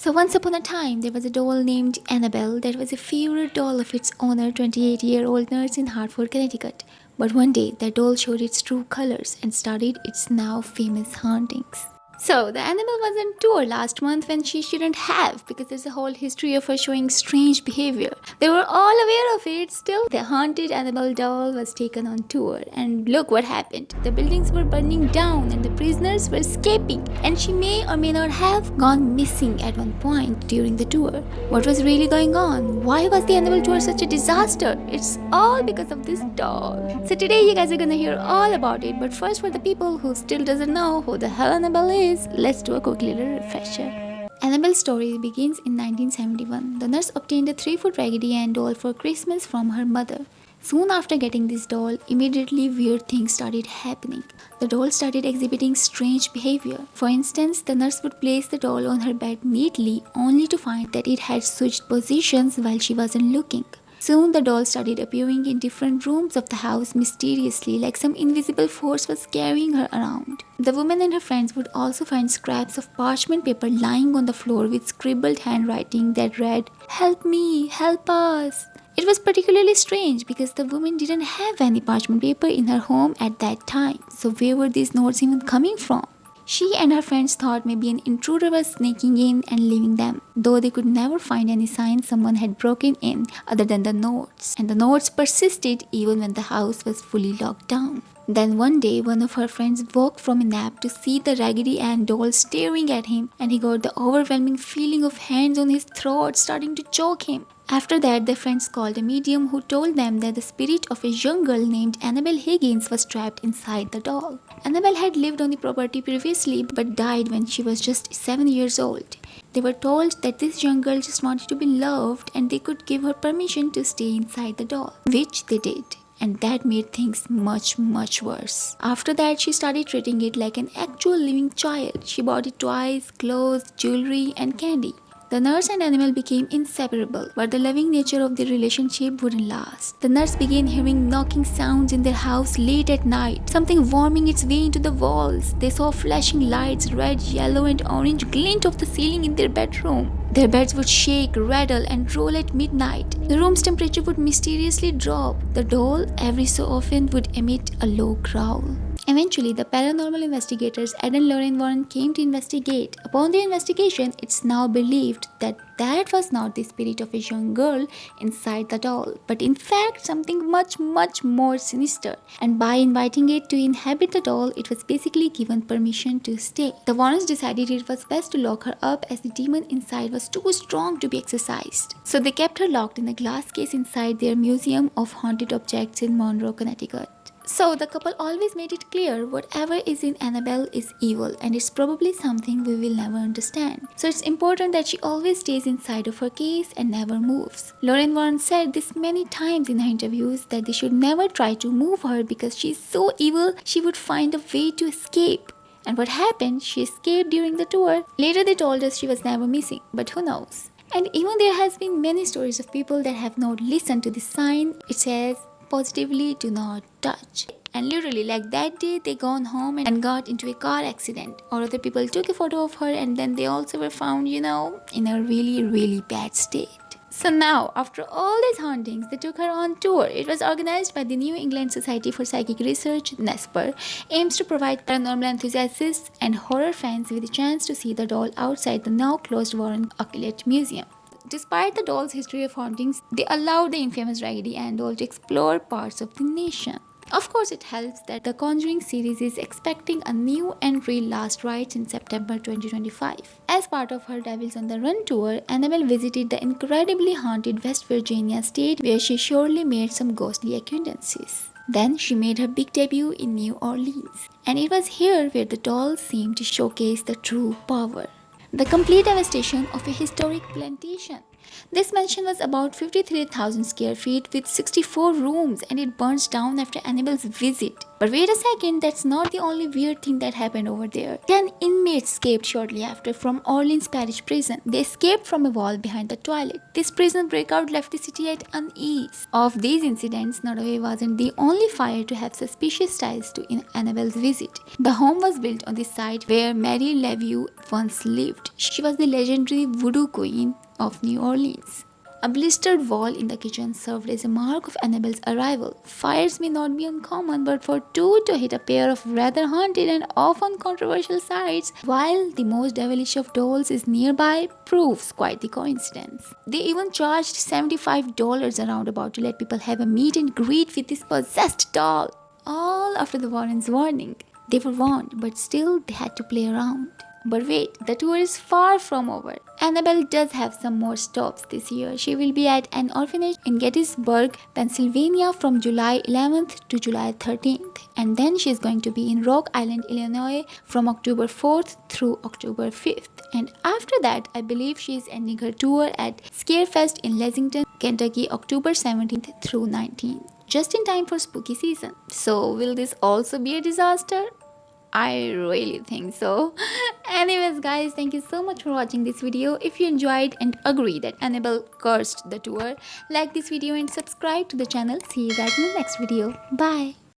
So once upon a time, there was a doll named Annabelle that was a favorite doll of its owner, 28-year-old nurse in Hartford, Connecticut. But one day, the doll showed its true colors and started its now famous hauntings. So, the Annabelle was on tour last month when she shouldn't have, because there's a whole history of her showing strange behavior. They were all aware of it, still, the haunted Annabelle doll was taken on tour. And look what happened. The buildings were burning down and the prisoners were escaping. And she may or may not have gone missing at one point during the tour. What was really going on? Why was the Annabelle tour such a disaster? It's all because of this doll. So today you guys are gonna hear all about it, but first, for the people who still doesn't know who the hell Annabelle is, let's do a quick little refresher. Annabelle's story begins in 1971. The nurse obtained a 3-foot Raggedy Ann doll for Christmas from her mother. Soon after getting this doll, immediately weird things started happening. The doll started exhibiting strange behavior. For instance, the nurse would place the doll on her bed neatly, only to find that it had switched positions while she wasn't looking. Soon the doll started appearing in different rooms of the house mysteriously, like some invisible force was carrying her around. The woman and her friends would also find scraps of parchment paper lying on the floor with scribbled handwriting that read, "Help me, help us." It was particularly strange because the woman didn't have any parchment paper in her home at that time. So where were these notes even coming from? She and her friends thought maybe an intruder was sneaking in and leaving them, though they could never find any sign someone had broken in other than the notes. And the notes persisted even when the house was fully locked down. Then one day, one of her friends woke from a nap to see the Raggedy Ann doll staring at him, and he got the overwhelming feeling of hands on his throat starting to choke him. After that, their friends called a medium who told them that the spirit of a young girl named Annabelle Higgins was trapped inside the doll. Annabelle had lived on the property previously but died when she was just 7 years old. They were told that this young girl just wanted to be loved and they could give her permission to stay inside the doll, which they did. And that made things much worse. After that, she started treating it like an actual living child. She bought it toys, clothes, jewelry, and candy. The nurse and animal became inseparable, but the loving nature of their relationship wouldn't last. The nurse began hearing knocking sounds in their house late at night, something worming its way into the walls. They saw flashing lights, red, yellow, and orange glint off the ceiling in their bedroom. Their beds would shake, rattle, and roll at midnight. The room's temperature would mysteriously drop. The doll, every so often, would emit a low growl. Eventually, the paranormal investigators Ed and Lorraine Warren came to investigate. Upon their investigation, it's now believed that that was not the spirit of a young girl inside the doll, but in fact something much more sinister. And by inviting it to inhabit the doll, it was basically given permission to stay. The Warrens decided it was best to lock her up as the demon inside was too strong to be exorcised. So they kept her locked in a glass case inside their Museum of Haunted Objects in Monroe, Connecticut. So the couple always made it clear whatever is in Annabelle is evil, and it's probably something we will never understand. So it's important that she always stays inside of her case and never moves. Lorraine Warren said this many times in her interviews that they should never try to move her because she's so evil she would find a way to escape. And what happened? She escaped during the tour. Later they told us she was never missing, but who knows? And even there has been many stories of people that have not listened to this sign. It says, "Positively do not touch." And literally, like that day, they gone home and got into a car accident. Or other people took a photo of her and then they also were found, in a really bad state. So now, after all these hauntings, they took her on tour. It was organized by the New England Society for Psychic Research, NESPR, aims to provide paranormal enthusiasts and horror fans with a chance to see the doll outside the now closed Warren Occult Museum. Despite the doll's history of hauntings, they allowed the infamous Raggedy Ann doll to explore parts of the nation. Of course, it helps that the Conjuring series is expecting a new entry last rites in September 2025. As part of her Devils on the Run tour, Annabelle visited the incredibly haunted West Virginia state where she surely made some ghostly acquaintances. Then she made her big debut in New Orleans, and it was here where the doll seemed to showcase the true power. The complete devastation of a historic plantation. This mansion was about 53,000 square feet with 64 rooms and it burns down after Annabelle's visit. But wait a second, that's not the only weird thing that happened over there. 10 inmates escaped shortly after from Orleans Parish Prison. They escaped from a wall behind the toilet. This prison breakout left the city at unease. Of these incidents, Norway wasn't the only fire to have suspicious ties to Annabelle's visit. The home was built on the site where Mary Levieux once lived. She was the legendary voodoo queen of New Orleans. A blistered wall in the kitchen served as a mark of Annabelle's arrival. Fires may not be uncommon, but for two to hit a pair of rather haunted and often controversial sites, while the most devilish of dolls is nearby, proves quite the coincidence. They even charged $75 a roundabout to let people have a meet and greet with this possessed doll. All after the Warrens' warning. They were warned, but still they had to play around. But wait, the tour is far from over. Annabelle does have some more stops this year. She will be at an orphanage in Gettysburg, Pennsylvania from July 11th to July 13th. And then she is going to be in Rock Island, Illinois from October 4th through October 5th. And after that, I believe she is ending her tour at Scarefest in Lexington, Kentucky, October 17th through 19th. Just in time for spooky season. So will this also be a disaster? I really think so. Anyways guys, thank you so much for watching this video. If you enjoyed and agree that Annabelle cursed the tour, like this video and subscribe to the channel. See you guys in the next video. Bye.